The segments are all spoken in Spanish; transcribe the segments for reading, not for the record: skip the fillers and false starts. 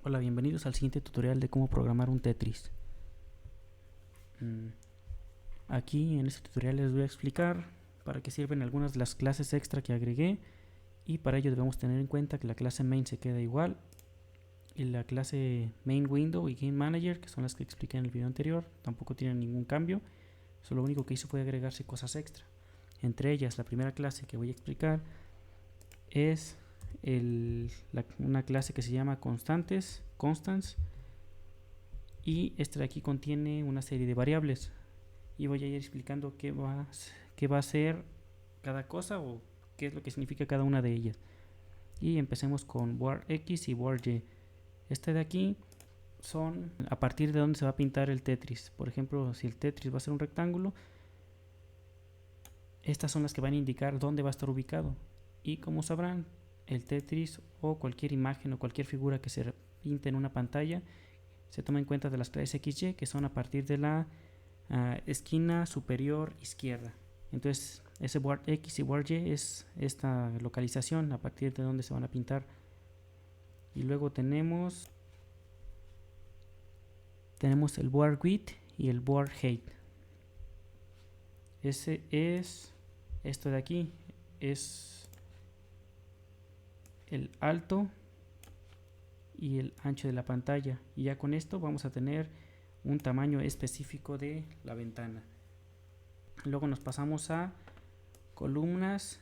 Hola, bienvenidos al siguiente tutorial de cómo programar un Tetris. Aquí en este tutorial les voy a explicar para qué sirven algunas de las clases extra que agregué, y para ello debemos tener en cuenta que la clase main se queda igual y la clase main window y game manager, que son las que expliqué en el video anterior, tampoco tienen ningún cambio. Solo lo único que hizo fue agregarse cosas extra. Entre ellas, la primera clase que voy a explicar es una clase que se llama constants, y este de aquí contiene una serie de variables, y voy a ir explicando qué va a ser cada cosa o qué es lo que significa cada una de ellas. Y empecemos con var x y var y. Este de aquí son a partir de donde se va a pintar el Tetris. Por ejemplo, si el Tetris va a ser un rectángulo, estas son las que van a indicar dónde va a estar ubicado. Y como sabrán, el Tetris o cualquier imagen o cualquier figura que se pinte en una pantalla se toma en cuenta de las clases XY, que son a partir de la esquina superior izquierda. Entonces ese war X y war Y es esta localización a partir de donde se van a pintar. Y luego tenemos el war width y el war height. Ese es esto de aquí, es el alto y el ancho de la pantalla, y ya con esto vamos a tener un tamaño específico de la ventana. Luego nos pasamos a columnas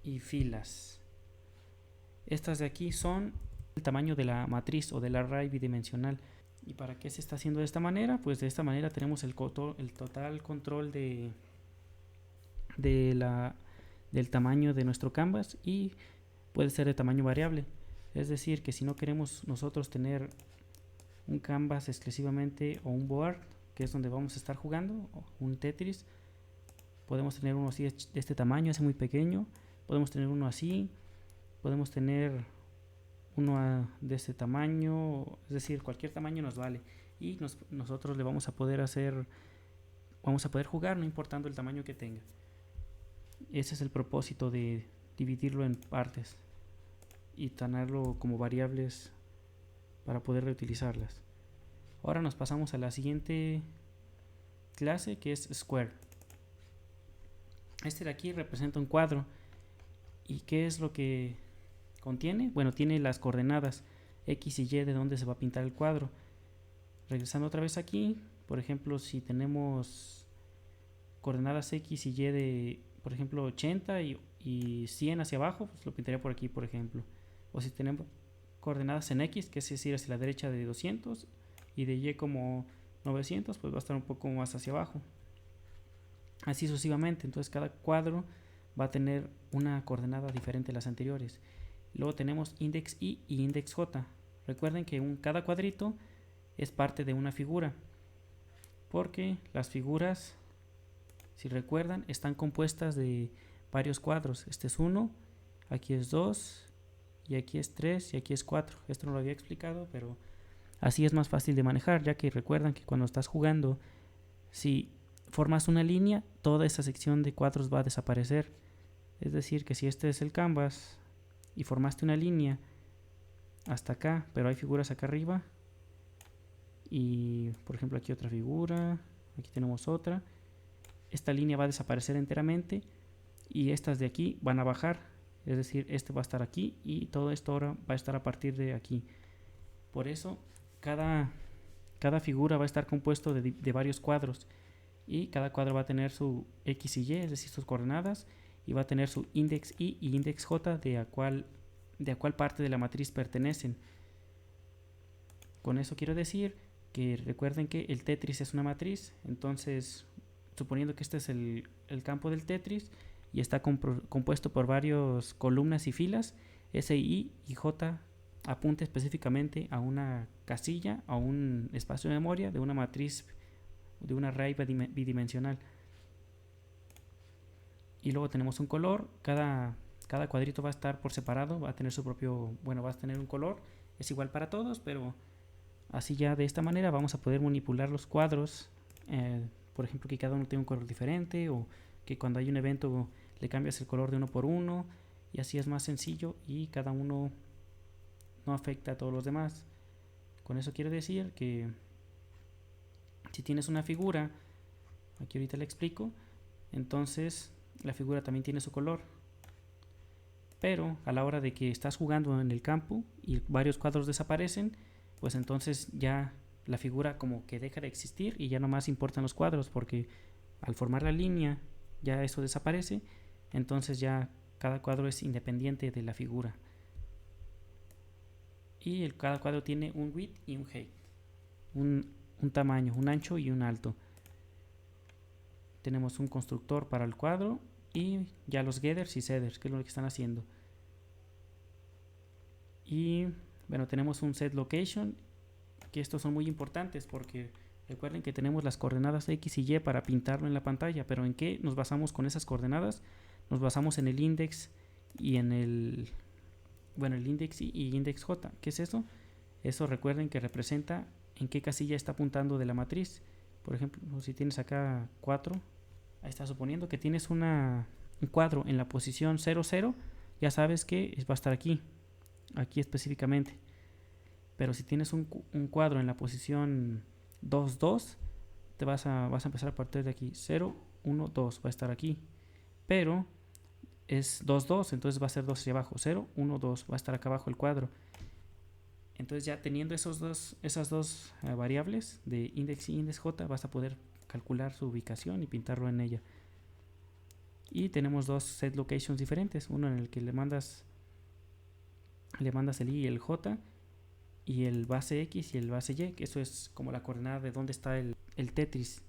y filas. Estas de aquí son el tamaño de la matriz o del array bidimensional. ¿Y para qué se está haciendo de esta manera? Pues de esta manera tenemos el total control del tamaño de nuestro canvas, y puede ser de tamaño variable. Es decir, que si no queremos nosotros tener un canvas exclusivamente o un board, que es donde vamos a estar jugando, o un Tetris, podemos tener uno así de este tamaño, es muy pequeño. Podemos tener uno así, podemos tener uno de este tamaño, es decir, cualquier tamaño nos vale, y nosotros le vamos a poder jugar no importando el tamaño que tenga. Ese es el propósito de dividirlo en partes y tenerlo como variables para poder reutilizarlas. Ahora nos pasamos a la siguiente clase, que es square. Este de aquí representa un cuadro. ¿Y qué es lo que contiene? Bueno, tiene las coordenadas X y Y de donde se va a pintar el cuadro. Regresando otra vez aquí, por ejemplo, si tenemos coordenadas X y Y de, por ejemplo, 80 y 100 hacia abajo, pues lo pintaría por aquí, por ejemplo. O si tenemos coordenadas en X, que es decir, hacia la derecha de 200, y de Y como 900, pues va a estar un poco más hacia abajo. Así sucesivamente. Entonces cada cuadro va a tener una coordenada diferente a las anteriores. Luego tenemos index y index j. Recuerden que cada cuadrito es parte de una figura, porque las figuras, si recuerdan, están compuestas de varios cuadros. Este es 1, aquí es 2, y aquí es 3, y aquí es 4. Esto no lo había explicado, pero así es más fácil de manejar, ya que recuerdan que cuando estás jugando, si formas una línea, toda esa sección de cuadros va a desaparecer. Es decir, que si este es el canvas y formaste una línea hasta acá, pero hay figuras acá arriba, y por ejemplo aquí otra figura, aquí tenemos otra, esta línea va a desaparecer enteramente y estas de aquí van a bajar. Es decir, este va a estar aquí y todo esto ahora va a estar a partir de aquí. Por eso cada figura va a estar compuesto de varios cuadros, y cada cuadro va a tener su X y Y, es decir, sus coordenadas, y va a tener su index y index j de a cuál parte de la matriz pertenecen. Con eso quiero decir que recuerden que el Tetris es una matriz. Entonces, suponiendo que este es el campo del Tetris y está compuesto por varias columnas y filas, S, I y J apunta específicamente a una casilla, a un espacio de memoria de una matriz, de un array bidimensional. Y luego tenemos un color. Cada cuadrito va a estar por separado, va a tener su propio, bueno, va a tener un color, es igual para todos, pero así ya de esta manera vamos a poder manipular los cuadros. Por ejemplo, que cada uno tenga un color diferente, o que cuando hay un evento le cambias el color de uno por uno, y así es más sencillo, y cada uno no afecta a todos los demás. Con eso quiero decir que si tienes una figura, aquí ahorita le explico, entonces la figura también tiene su color. Pero a la hora de que estás jugando en el campo y varios cuadros desaparecen, pues entonces ya la figura como que deja de existir y ya nomás importan los cuadros, porque al formar la línea ya eso desaparece, entonces ya cada cuadro es independiente de la figura. Y cada cuadro tiene un width y un height, un tamaño, un ancho y un alto. Tenemos un constructor para el cuadro y ya los getters y setters, que es lo que están haciendo. Y bueno, tenemos un set location, que estos son muy importantes porque recuerden que tenemos las coordenadas X y Y para pintarlo en la pantalla, pero ¿en qué nos basamos con esas coordenadas? Nos basamos en el index y en el, bueno, el index y index J. ¿Qué es eso? Eso recuerden que representa en qué casilla está apuntando de la matriz. Por ejemplo, si tienes acá 4, ahí está suponiendo que tienes un cuadro en la posición 0, 0, ya sabes que va a estar aquí específicamente. Pero si tienes un cuadro en la posición 2, 2, te vas a empezar a partir de aquí. 0, 1, 2 va a estar aquí. Pero es 2, 2, entonces va a ser 2 hacia abajo. 0, 1, 2 va a estar acá abajo el cuadro. Entonces ya teniendo esas dos variables de index y index J, vas a poder calcular su ubicación y pintarlo en ella. Y tenemos dos set locations diferentes. Uno en el que le mandas el I y el J, y el base X y el base Y, que eso es como la coordenada de dónde está el Tetris.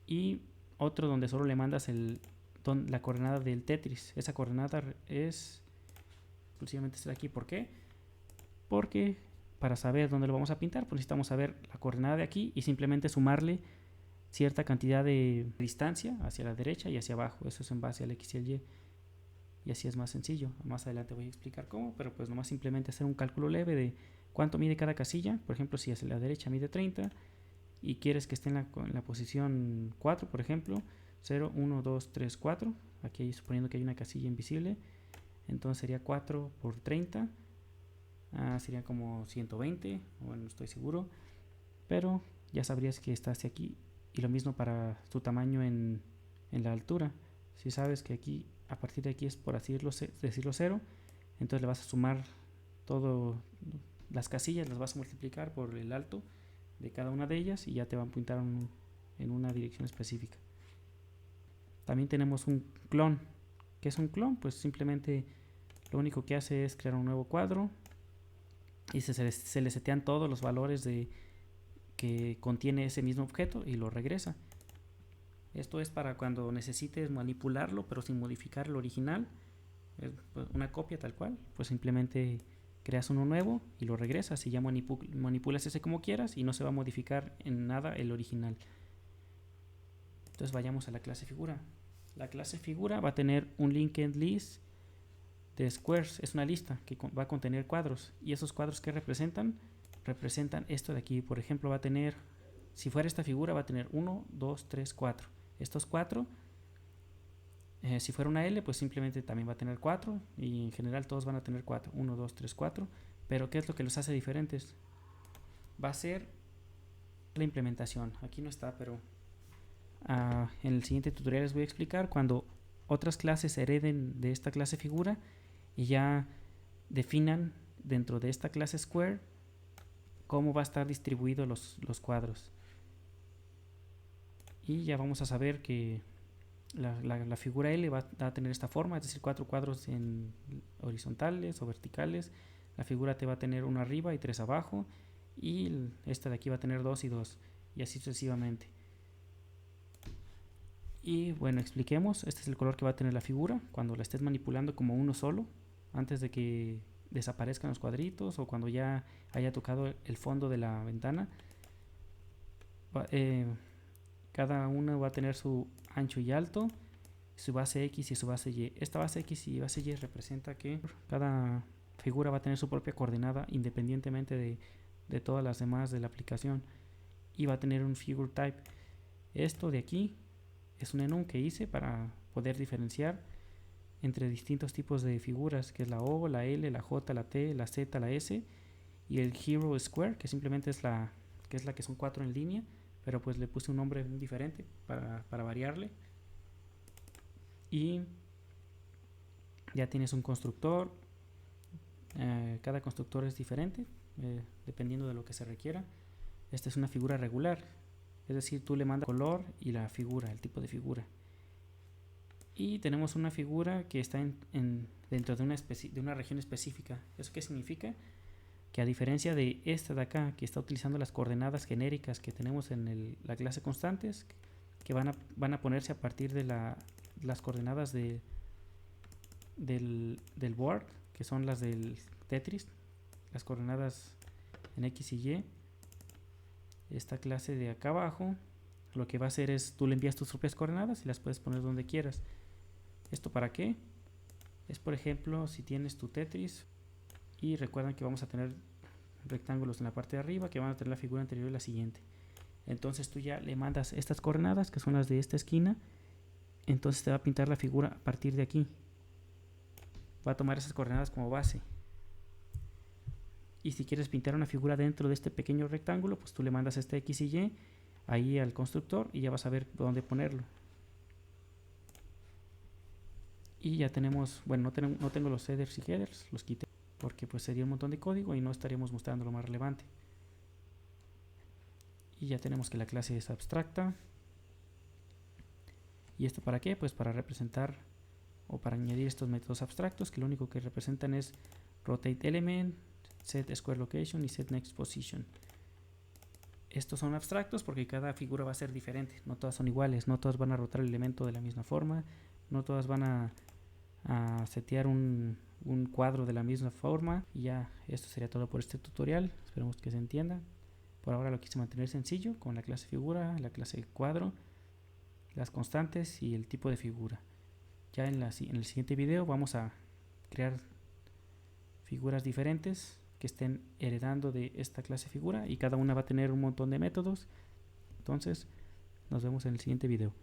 Y otro donde solo le mandas la coordenada del Tetris. Esa coordenada es exclusivamente está aquí. ¿Por qué? Porque para saber dónde lo vamos a pintar, pues necesitamos saber la coordenada de aquí y simplemente sumarle cierta cantidad de distancia hacia la derecha y hacia abajo. Eso es en base al X y al Y. Y así es más sencillo. Más adelante voy a explicar cómo, pero pues nomás simplemente hacer un cálculo leve de cuánto mide cada casilla. Por ejemplo, si hacia la derecha mide 30 y quieres que esté en la posición 4, por ejemplo, 0, 1, 2, 3, 4. Aquí suponiendo que hay una casilla invisible. Entonces sería 4 por 30. Sería como 120. Bueno, no estoy seguro. Pero ya sabrías que está hacia aquí. Y lo mismo para tu tamaño en la altura. Si sabes que aquí, a partir de aquí es por así decirlo 0, entonces le vas a sumar todo, las casillas las vas a multiplicar por el alto de cada una de ellas y ya te van a apuntar en una dirección específica. También tenemos un clon. ¿Qué es un clon? Pues simplemente lo único que hace es crear un nuevo cuadro y se le setean todos los valores que contiene ese mismo objeto y lo regresa. Esto es para cuando necesites manipularlo pero sin modificar el original, una copia tal cual, pues simplemente creas uno nuevo y lo regresas y ya manipulas ese como quieras y no se va a modificar en nada el original. Entonces vayamos a la clase figura. La clase figura va a tener un linked list de squares, es una lista que va a contener cuadros y esos cuadros que representan esto de aquí. Por ejemplo, va a tener, si fuera esta figura, va a tener 1, 2, 3, 4. Estos 4, si fuera una L, pues simplemente también va a tener 4 y en general todos van a tener 4. 1, 2, 3, 4. Pero ¿qué es lo que los hace diferentes? Va a ser la implementación. Aquí no está, pero en el siguiente tutorial les voy a explicar cuando otras clases hereden de esta clase figura y ya definan dentro de esta clase square cómo va a estar distribuido los cuadros. Y ya vamos a saber que la figura L va a tener esta forma, es decir, 4 cuadros en horizontales o verticales. La figura T va a tener uno arriba y 3 abajo. Y esta de aquí va a tener 2 y 2. Y así sucesivamente. Y bueno, expliquemos. Este es el color que va a tener la figura cuando la estés manipulando como uno solo, antes de que desaparezcan los cuadritos o cuando ya haya tocado el fondo de la ventana. Cada uno va a tener su ancho y alto, su base X y su base Y. Esta base X y base Y representa que cada figura va a tener su propia coordenada independientemente de todas las demás de la aplicación, y va a tener un figure type. Esto de aquí es un enum que hice para poder diferenciar entre distintos tipos de figuras, que es la O, la L, la J, la T, la Z, la S, y el Hero Square, que simplemente es la que son 4 en línea, pero pues le puse un nombre diferente para variarle. Y ya tienes un constructor. Cada constructor es diferente, dependiendo de lo que se requiera. Esta es una figura regular, es decir, tú le mandas el color y la figura, el tipo de figura. Y tenemos una figura que está dentro de una región específica. ¿Eso qué significa? Que a diferencia de esta de acá, que está utilizando las coordenadas genéricas que tenemos en la clase constantes, que van a ponerse a partir de las coordenadas del board, que son las del Tetris, las coordenadas en X y Y. Esta clase de acá abajo lo que va a hacer es, tú le envías tus propias coordenadas y las puedes poner donde quieras. ¿Esto para qué? Es, por ejemplo, si tienes tu Tetris, y recuerdan que vamos a tener rectángulos en la parte de arriba que van a tener la figura anterior y la siguiente. Entonces tú ya le mandas estas coordenadas, que son las de esta esquina, entonces te va a pintar la figura a partir de aquí. Va a tomar esas coordenadas como base. Y si quieres pintar una figura dentro de este pequeño rectángulo, pues tú le mandas este X y Y ahí al constructor y ya vas a ver dónde ponerlo. Y ya tenemos, bueno, no tengo los headers y headers, los quité porque pues sería un montón de código y no estaríamos mostrando lo más relevante. Y ya tenemos que la clase es abstracta. ¿Y esto para qué? Pues para representar o para añadir estos métodos abstractos que lo único que representan es rotate element, set square location y set next position. Estos son abstractos porque cada figura va a ser diferente, no todas son iguales, no todas van a rotar el elemento de la misma forma, no todas van a setear un cuadro de la misma forma. Y ya, esto sería todo por este tutorial, esperemos que se entienda. Por ahora lo quise mantener sencillo con la clase figura, la clase cuadro, las constantes y el tipo de figura. Ya en el siguiente video vamos a crear figuras diferentes que estén heredando de esta clase figura y cada una va a tener un montón de métodos. Entonces nos vemos en el siguiente video.